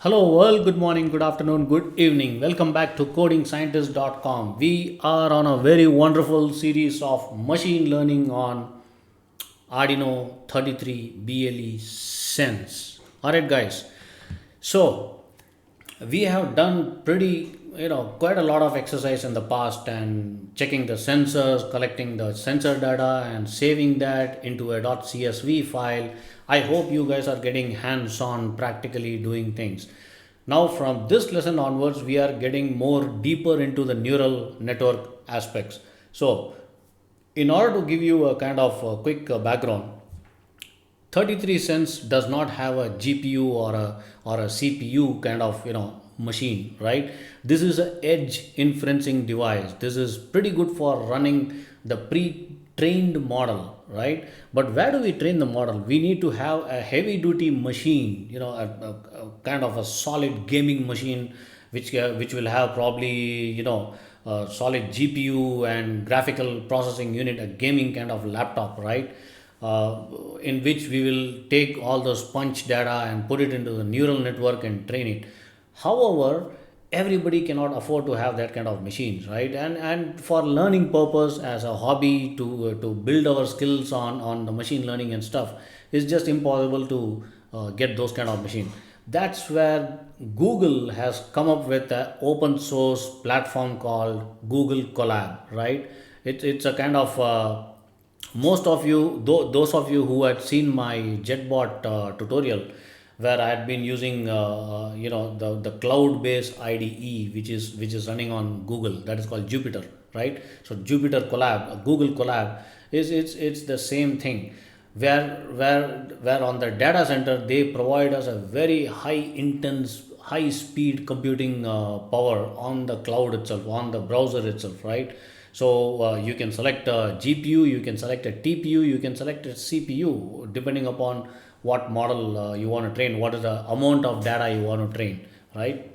Hello world, good morning, good afternoon, good evening. Welcome back to codingscientist.com. We are on a very wonderful series of machine learning on Arduino 33 BLE Sense. Alright guys, so we have done quite a lot of exercise in the past and checking the sensors, collecting the sensor data and saving that into a .csv file. I hope you guys are getting hands on practically doing things. Now from this lesson onwards we are getting more deeper into the neural network aspects. So in order to give you a kind of a quick background, 33 Sense does not have a GPU or a CPU kind of machine, right? This is a edge inferencing device. This is pretty good for running the pre-trained model, right? But where do we train the model? We need to have a heavy duty machine, a kind of a solid gaming machine which will have probably a solid GPU and graphical processing unit, a gaming kind of laptop, right? In which we will take all those punch data and put it into the neural network and train it. However, everybody cannot afford to have that kind of machines, right? And for learning purpose as a hobby to build our skills on the machine learning and stuff, it's just impossible to get those kind of machine. That's where Google has come up with an open source platform called Google Collab, right? It's a kind of most of you, those of you who had seen my JetBot tutorial, where I had been using the cloud based IDE which is running on Google, that is called Jupyter, right? So Jupyter Collab, Google Collab is it's the same thing, where on the data center they provide us a very high speed computing power on the cloud itself, on the browser itself, right? So you can select a GPU, you can select a TPU, you can select a CPU depending upon what model you want to train, what is the amount of data you want to train, right?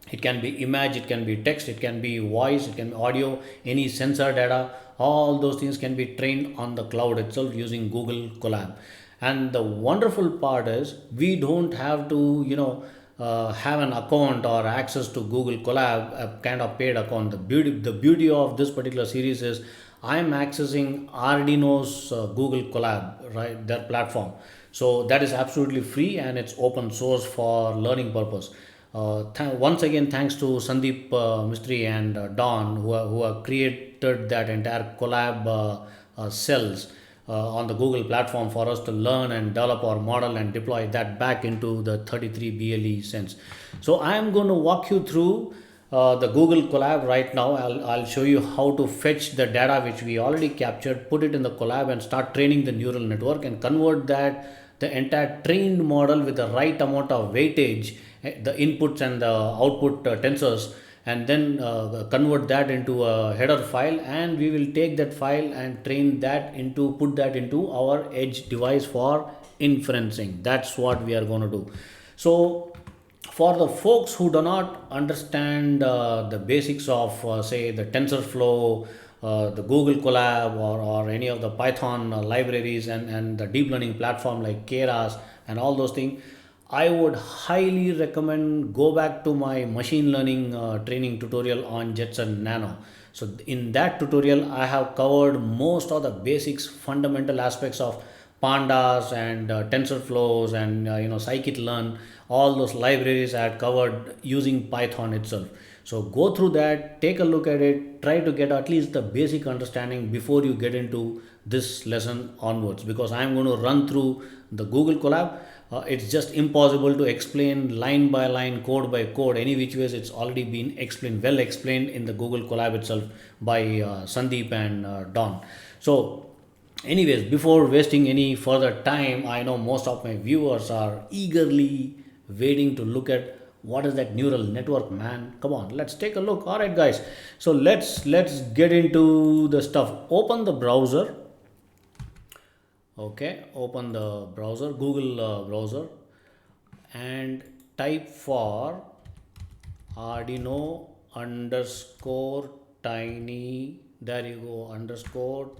It can be image, it can be text, it can be voice, it can be audio, any sensor data. All those things can be trained on the cloud itself using Google Colab. And the wonderful part is we don't have to have an account or access to Google Colab, a kind of paid account. The beauty of this particular series is I am accessing Arduino's Google Colab, right, their platform. So that is absolutely free and it's open source for learning purpose. Once again, thanks to Sandeep Mistry and Don who have created that entire collab cells on the Google platform for us to learn and develop our model and deploy that back into the 33 BLE Sense. So I am going to walk you through the Google Colab right now. I'll show you how to fetch the data which we already captured, put it in the Colab and start training the neural network and convert that the entire trained model with the right amount of weightage, the inputs and the output tensors, and then convert that into a header file, and we will take that file and put that into our edge device for inferencing. That's what we are going to do. So for the folks who do not understand the basics of say the TensorFlow, the Google Colab, or any of the Python libraries and the deep learning platform like Keras and all those things, I would highly recommend go back to my machine learning training tutorial on Jetson Nano. So in that tutorial, I have covered most of the basics, fundamental aspects of pandas and TensorFlows and scikit-learn. All those libraries I had covered using Python itself. So go through that, take a look at it, try to get at least the basic understanding before you get into this lesson onwards, because I am going to run through the Google Colab. It's just impossible to explain line by line, code by code, any which ways. It's already been explained, well explained in the Google Colab itself by Sandeep and Don. So anyways, before wasting any further time, I know most of my viewers are eagerly waiting to look at what is that neural network, man. Come on, let's take a look. All right guys, so let's get into the stuff. Open the browser. Okay, open the browser, Google browser, and type for Arduino underscore tiny, there you go, underscore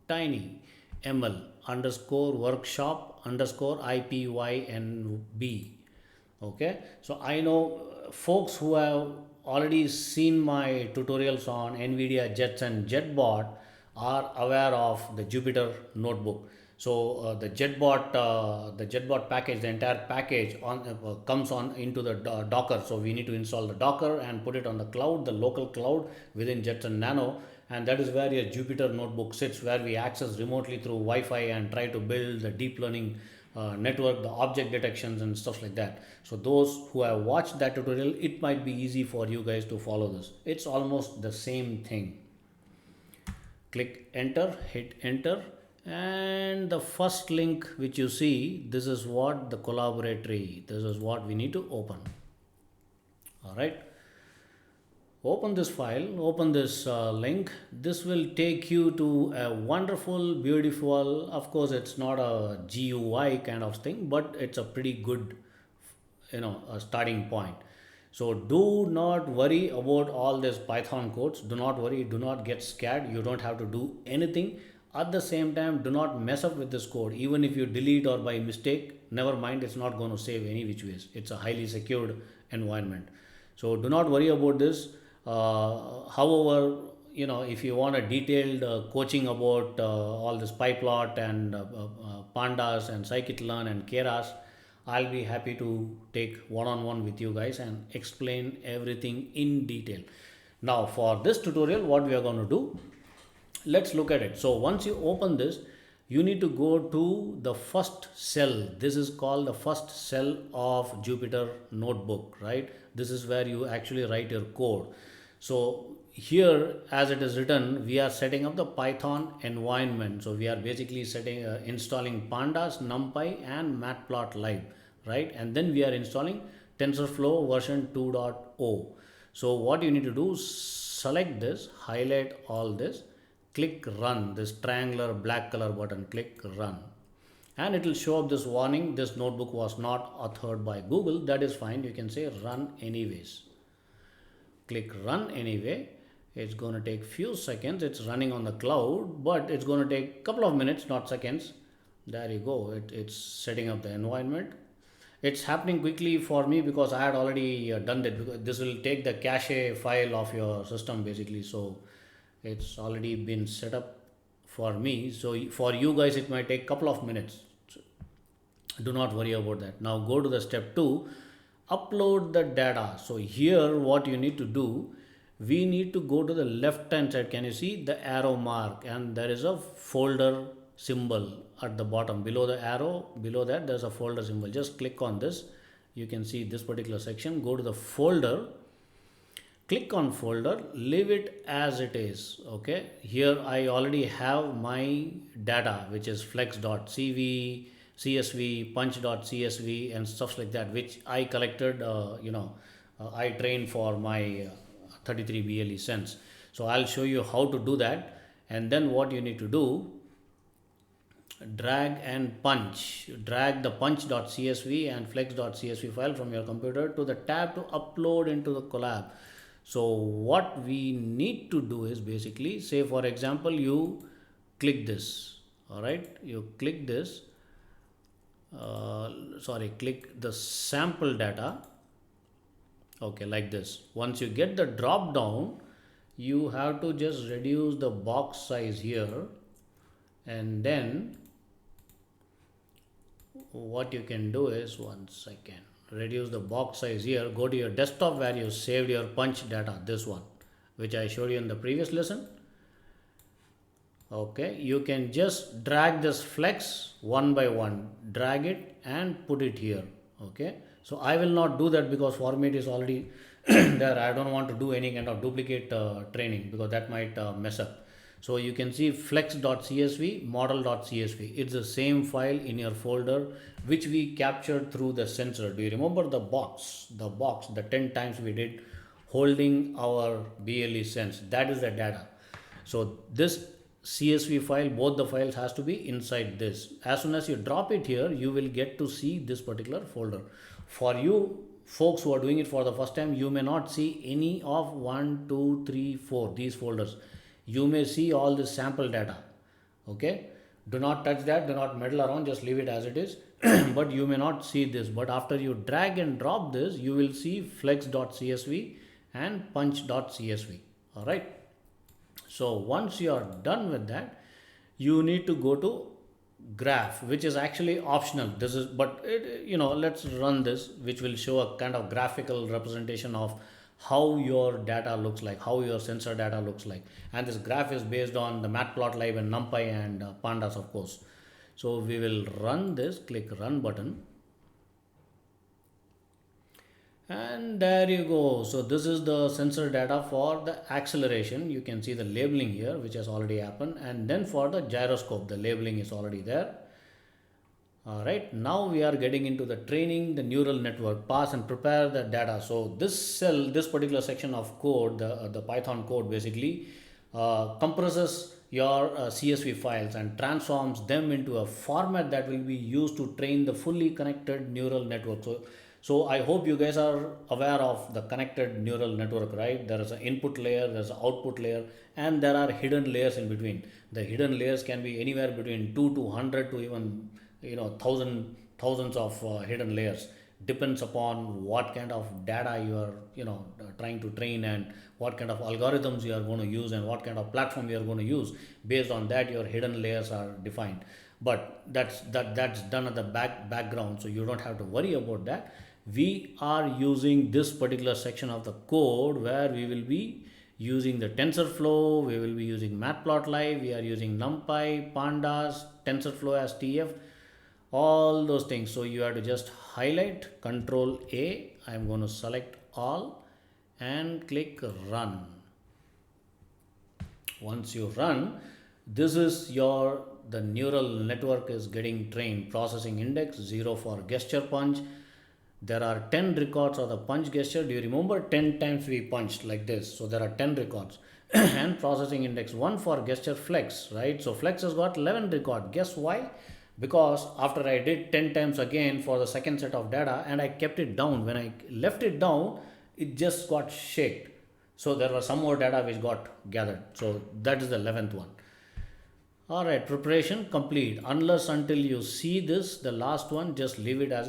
tiny ml underscore workshop underscore ipynb. Okay, so I know folks who have already seen my tutorials on NVIDIA Jets and JetBot are aware of the Jupyter notebook. So the JetBot package, the entire package comes on into the Docker. So we need to install the Docker and put it on the cloud, the local cloud within Jets and Nano, and that is where your Jupyter notebook sits, where we access remotely through Wi-Fi and try to build the deep learning network, the object detections and stuff like that. So those who have watched that tutorial, it might be easy for you guys to follow this. It's almost the same thing. Click enter, hit enter, and the first link which you see, this is what the collaboratory, this is what we need to open. All right, open this file, open this link. This will take you to a wonderful, beautiful, of course it's not a GUI kind of thing, but it's a pretty good, a starting point. So do not worry about all these Python codes. Do not worry, do not get scared. You don't have to do anything. At the same time, do not mess up with this code. Even if you delete or by mistake, never mind, it's not going to save any which ways. It's a highly secured environment. So do not worry about this. However, if you want a detailed coaching about all this PyPlot and pandas and scikit-learn and keras, I'll be happy to take one-on-one with you guys and explain everything in detail. Now for this tutorial, what we are going to do, let's look at it. So once you open this, you need to go to the first cell. This is called the first cell of Jupyter notebook, right? This is where you actually write your code. So here, as it is written, we are setting up the Python environment. So we are basically installing pandas, numpy and matplotlib, right? And then we are installing TensorFlow version 2.0. So what you need to do, select this, highlight all this, click run, this triangular black color button, click run. And it will show up this warning, this notebook was not authored by Google. That is fine, you can say run anyways. Click run anyway. It's going to take few seconds. It's running on the cloud, but it's going to take a couple of minutes, not seconds. There you go. It's setting up the environment. It's happening quickly for me because I had already done that, because this will take the cache file of your system basically. So it's already been set up for me. So for you guys, it might take a couple of minutes. So do not worry about that. Now go to the step 2, upload the data. So here what you need to do, we need to go to the left hand side. Can you see the arrow mark? And there is a folder symbol at the bottom. Below the arrow, below that there's a folder symbol. Just click on this. You can see this particular section. Go to the folder, click on folder, leave it as it is. Okay, here I already have my data, which is flex.cv, csv, punch.csv and stuff like that, which I collected, I trained for my 33 BLE Sense. So I'll show you how to do that. And then what you need to do, drag and punch, drag the punch.csv and flex.csv file from your computer to the tab to upload into the Collab. So what we need to do is basically, say for example, you click this, all right, you click this, click the sample data. Okay, like this. Once you get the drop down, you have to just reduce the box size here, and then what you can do is, one second, reduce the box size here, go to your desktop where you saved your punch data, this one which I showed you in the previous lesson. Okay, you can just drag this flex one by one, drag it and put it here. Okay, so I will not do that because format is already there. I don't want to do any kind of duplicate training because that might mess up. So you can see flex.csv, model.csv. It's the same file in your folder which we captured through the sensor. Do you remember the box, the 10 times we did holding our BLE Sense? That is the data. So this CSV file, both the files has to be inside this. As soon as you drop it here, you will get to see this particular folder. For you folks who are doing it for the first time, you may not see any of 1, 2, 3, 4 these folders. You may see all this sample data. Okay, do not touch that, do not meddle around, just leave it as it is. but you may not see this. But after you drag and drop this, you will see flex.csv and punch.csv. All right. So once you are done with that, you need to go to graph, which is actually optional. This is, but let's run this, which will show a kind of graphical representation of how your data looks like, how your sensor data looks like. And this graph is based on the matplotlib and numpy and pandas, of course. So we will run this, click run button. And there you go. So this is the sensor data for the acceleration. You can see the labeling here, which has already happened. And then for the gyroscope, the labeling is already there. All right, now we are getting into the training the neural network, pass and prepare the data. So this cell, this particular section of code, the Python code basically compresses your CSV files and transforms them into a format that will be used to train the fully connected neural network. So I hope you guys are aware of the connected neural network, right? There is an input layer, there's an output layer, and there are hidden layers in between. The hidden layers can be anywhere between 2 to 100 to even thousands of hidden layers. Depends upon what kind of data you are trying to train, and what kind of algorithms you are going to use, and what kind of platform you are going to use. Based on that, your hidden layers are defined. But that's done at the background, so you don't have to worry about that. We are using this particular section of the code where we will be using the TensorFlow, we will be using Matplotlib, we are using NumPy, Pandas, TensorFlow as TF, all those things. So you have to just highlight, Control A, I'm going to select all and click run. Once you run, this is the neural network is getting trained. Processing index 0 for gesture punch. There are 10 records of the punch gesture. Do you remember 10 times we punched like this? So there are 10 records. And processing index 1 for gesture flex, right? So flex has got 11 record. Guess why? Because after I did 10 times again for the second set of data and I kept it down, when I left it down, it just got shaked. So there was some more data which got gathered. So that is the 11th one. All right, preparation complete. Unless until you see this, the last one, just leave it as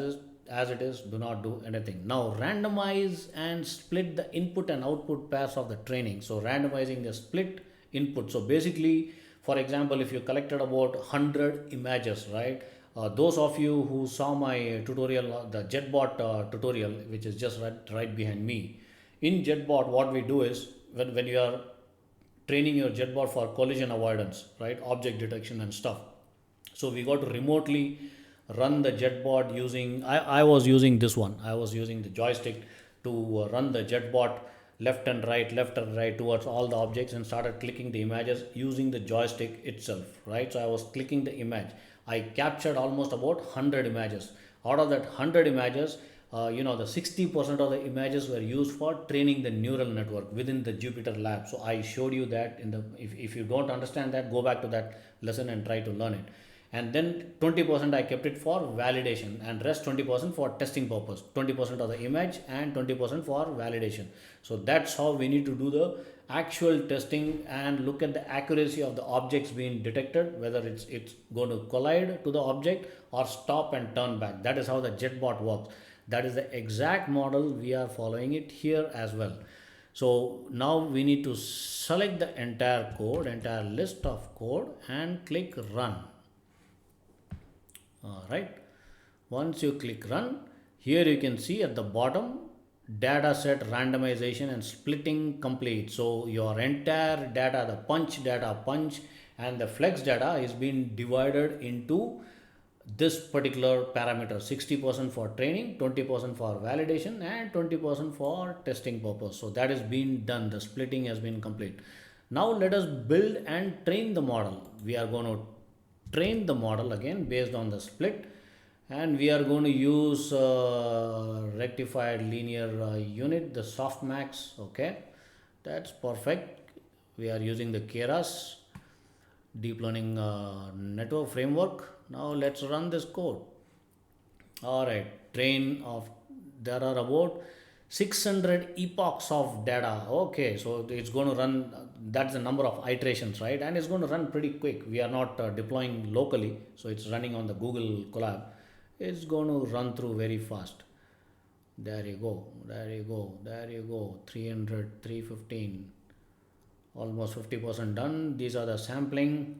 it is, do not do anything. Now randomize and split the input and output pairs of the training. So randomizing the split input. So basically, for example, if you collected about 100 images, right? Those of you who saw my tutorial, the JetBot tutorial, which is just right behind me. In JetBot, what we do is, when you are training your JetBot for collision avoidance, right? Object detection and stuff. So we got to remotely run the JetBot using, I was using this one. I was using the joystick to run the JetBot left and right towards all the objects, and started clicking the images using the joystick itself, right? So I was clicking the image. I captured almost about 100 images. Out of that 100 images, the 60% of the images were used for training the neural network within the Jupyter lab. So I showed you that if you don't understand that, go back to that lesson and try to learn it. And then 20% I kept it for validation, and rest 20% for testing purpose. 20% of the image and 20% for validation. So that's how we need to do the actual testing and look at the accuracy of the objects being detected, whether it's going to collide to the object or stop and turn back. That is how the JetBot works. That is the exact model we are following it here as well. So now we need to select the entire list of code, and click run. All right, once you click run, here you can see at the bottom, data set randomization and splitting complete. So your entire data, the punch data, and the flex data is being divided into this particular parameter: 60% for training, 20% for validation, and 20% for testing purpose. So that is being done. The splitting has been complete. Now let us build and train the model. We are going to train the model again based on the split, and we are going to use rectified linear unit, the softmax. Okay, that's perfect. We are using the Keras deep learning network framework. Now let's run this code. All right, there are about 600 epochs of data. Okay, so it's going to run, that's the number of iterations, right? And it's going to run pretty quick. We are not deploying locally, so it's running on the Google Collab. it's going to run through very fast. There you go, there you go, there you go. 300, 315, almost 50% done. These are the sampling.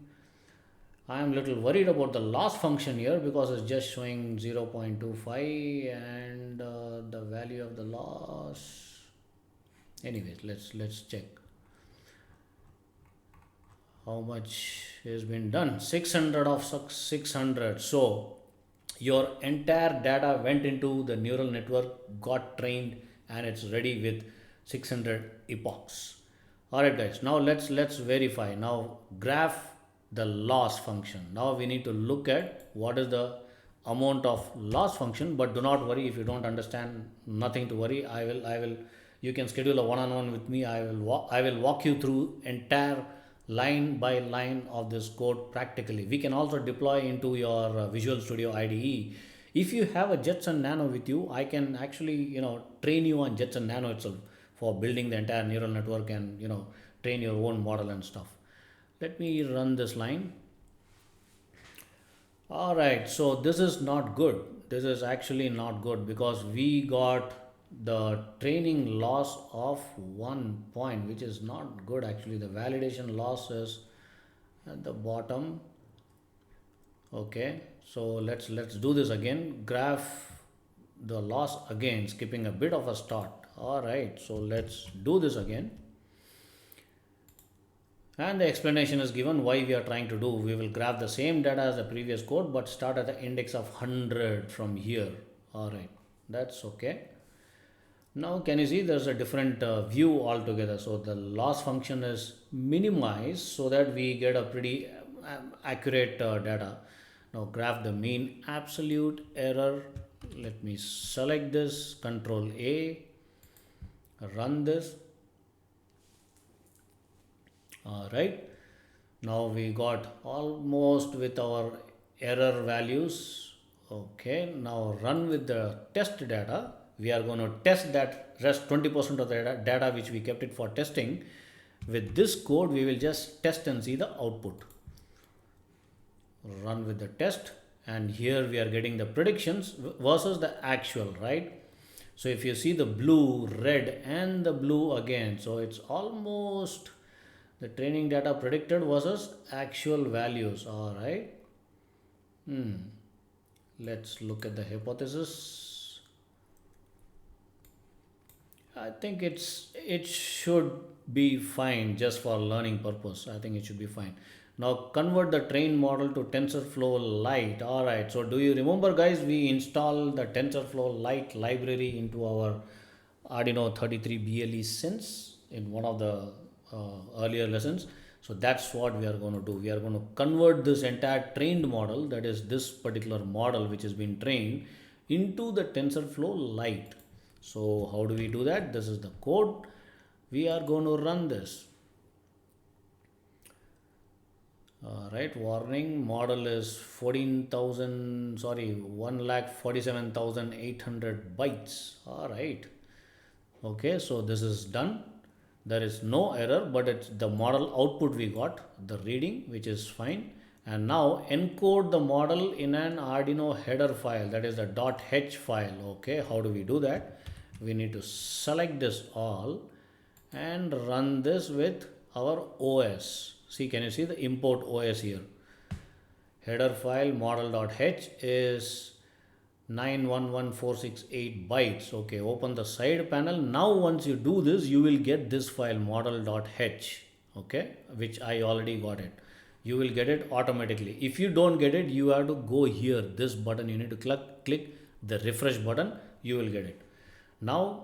I am little worried about the loss function here because it's just showing 0.25 and the value of the loss. Anyways, let's check how much has been done. 600 of 600. So your entire data went into the neural network, got trained, and it's ready with 600 epochs. All right, guys. Now let's verify. Now graph the loss function. Now we need to look at what is the amount of loss function. But do not worry if you don't understand. Nothing to worry. I will. You can schedule a one-on-one with me. I will walk you through entire line by line of this code practically. We can also deploy into your Visual Studio IDE. If you have a Jetson Nano with you, I can actually train you on Jetson Nano itself for building the entire neural network and train your own model and stuff. Let me run this line. All right, so this is not good. This is actually not good because we got the training loss of 1 point, which is not good. Actually, the validation loss is at the bottom. Okay, so let's do this again. Graph the loss again, skipping a bit of a start. All right, so let's do this again. And the explanation is given why we are trying to do. We will graph the same data as the previous code, but start at the index of 100 from here. All right, that's okay. Now can you see there's a different view altogether. So the loss function is minimized so that we get a pretty accurate data. Now graph the mean absolute error. Let me select this, Control A, run this. All right, now we got almost with our error values. Okay, now run with the test data. We are going to test that rest 20% of the data which we kept it for testing. With this code, we will just test and see the output. Run with the test, and here we are getting the predictions versus the actual, right? So if you see the blue, red, and the blue again, so it's almost the training data predicted versus actual values. All right. Let's look at the hypothesis. I think it should be fine just for learning purpose. I think it should be fine. Now convert the trained model to TensorFlow Lite. All right. So do you remember, guys? We installed the TensorFlow Lite library into our Arduino 33 BLE Sense in one of the earlier lessons. So that's what we are going to do. We are going to convert this entire trained model, that is this particular model which has been trained, into the TensorFlow Lite. So how do we do that? This is the code. We are going to run this. Right, warning, model is 1,47,800 bytes. All right. Okay, so this is done. There is no error, but it's the model output we got, the reading, which is fine. And now encode the model in an Arduino header file, that is the .h file. Okay, how do we do that? We need to select this all and run this with our OS. See, can you see the import OS here? Header file model.h is 911468 bytes. Okay, open the side panel. Now once you do this, you will get this file model.h, okay, which I already got it. You will get it automatically. If you don't get it, you have to go here, this button, you need to click the refresh button, you will get it. Now,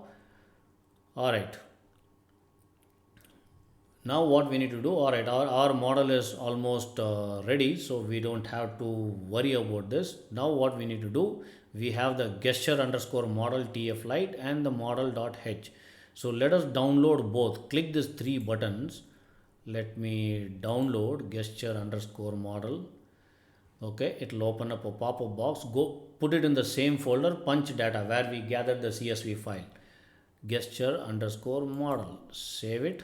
all right. Now what we need to do, all right, our model is almost ready, so we don't have to worry about this. Now what we need to do, we have the gesture underscore model TF Lite and the model.h. So let us download both. Click these three buttons. Let me download gesture underscore model. Okay, it will open up a pop-up box. Go put it in the same folder, punch data, where we gathered the CSV file. Gesture underscore model. Save it.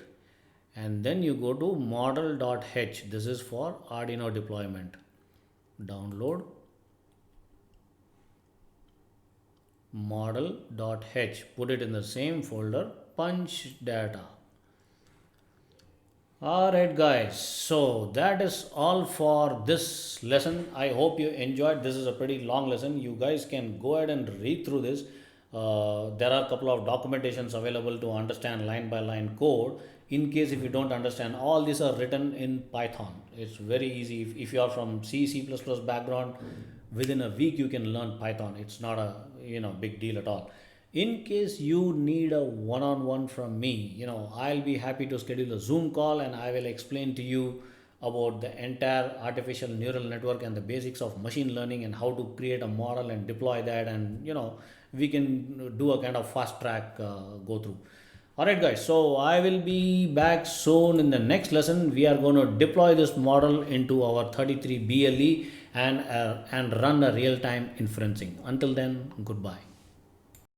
And then you go to model.h. This is for Arduino deployment. Download. model.h, put it in the same folder, punch data. Alright guys, so that is all for this lesson. I hope you enjoyed. This is a pretty long lesson. You guys can go ahead and read through this. There are a couple of documentations available to understand line by line code. In case if you don't understand, all these are written in Python. It's very easy. If you are from C++ background, within a week you can learn Python. It's not a big deal at all. In case you need a one-on-one from me, I'll be happy to schedule a Zoom call and I will explain to you about the entire artificial neural network and the basics of machine learning and how to create a model and deploy that, and we can do a kind of fast track go through. Alright guys, so I will be back soon in the next lesson. We are going to deploy this model into our 33 BLE and run a real-time inferencing. Until then, goodbye.